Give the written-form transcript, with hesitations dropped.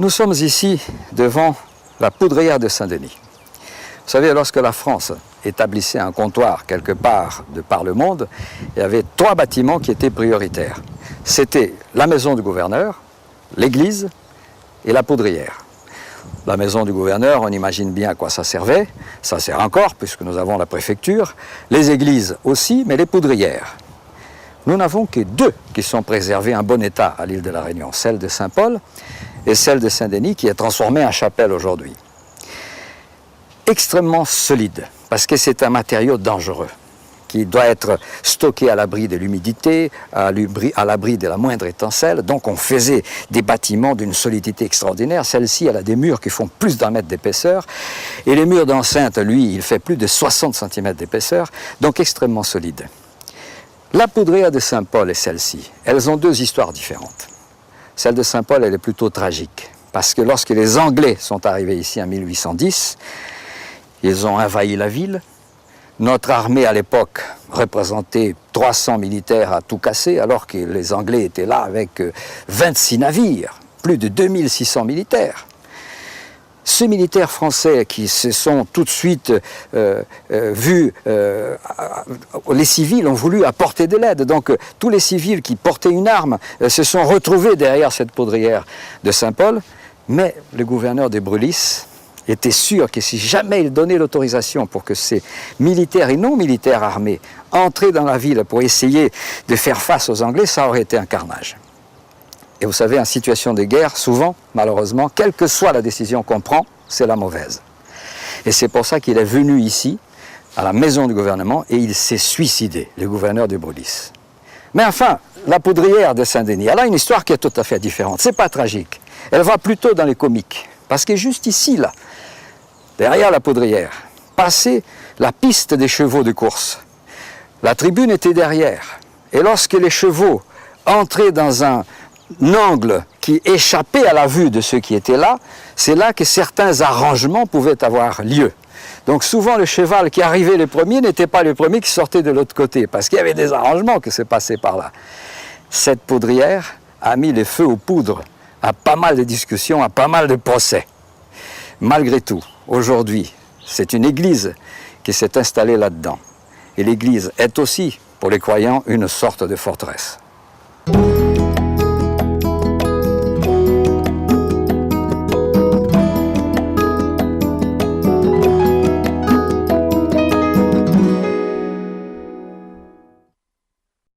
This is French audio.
Nous sommes ici devant la poudrière de Saint-Denis. Vous savez, lorsque la France établissait un comptoir quelque part de par le monde, il y avait 3 bâtiments qui étaient prioritaires. C'était la maison du gouverneur, l'église et la poudrière. La maison du gouverneur, on imagine bien à quoi ça servait. Ça sert encore, puisque nous avons la préfecture. Les églises aussi, mais les poudrières. Nous n'avons que 2 qui sont préservées en bon état à l'île de la Réunion. Celle de Saint-Paul et celle de Saint-Denis, qui est transformée en chapelle aujourd'hui. Extrêmement solide, parce que c'est un matériau dangereux, qui doit être stocké à l'abri de l'humidité, à l'abri de la moindre étincelle. Donc on faisait des bâtiments d'une solidité extraordinaire. Celle-ci, elle a des murs qui font plus d'1 mètre d'épaisseur. Et les murs d'enceinte, lui, il fait plus de 60 cm d'épaisseur, donc extrêmement solide. La poudrière de Saint-Paul et celle-ci, elles ont 2 histoires différentes. Celle de Saint-Paul, elle est plutôt tragique, parce que lorsque les Anglais sont arrivés ici en 1810, ils ont envahi la ville. Notre armée, à l'époque, représentait 300 militaires à tout casser, alors que les Anglais étaient là avec 26 navires, plus de 2600 militaires. Ces militaires français qui se sont tout de suite vus, les civils ont voulu apporter de l'aide. Donc tous les civils qui portaient une arme se sont retrouvés derrière cette poudrière de Saint-Paul. Mais le gouverneur de Brulis était sûr que si jamais il donnait l'autorisation pour que ces militaires et non militaires armés entraient dans la ville pour essayer de faire face aux Anglais, ça aurait été un carnage. Et vous savez, en situation de guerre, souvent, malheureusement, quelle que soit la décision qu'on prend, c'est la mauvaise. Et c'est pour ça qu'il est venu ici, à la maison du gouvernement, et il s'est suicidé, le gouverneur de Brulis. Mais enfin, la poudrière de Saint-Denis, elle a une histoire qui est tout à fait différente. C'est pas tragique. Elle va plutôt dans les comiques. Parce que juste ici, là, derrière la poudrière, passait la piste des chevaux de course. La tribune était derrière. Et lorsque les chevaux entraient dans un angle qui échappait à la vue de ceux qui étaient là, c'est là que certains arrangements pouvaient avoir lieu. Donc souvent le cheval qui arrivait le premier n'était pas le premier qui sortait de l'autre côté, parce qu'il y avait des arrangements qui se passaient par là. Cette poudrière a mis le feu aux poudres à pas mal de discussions, à pas mal de procès. Malgré tout, aujourd'hui, c'est une église qui s'est installée là-dedans. Et l'église est aussi, pour les croyants, une sorte de forteresse.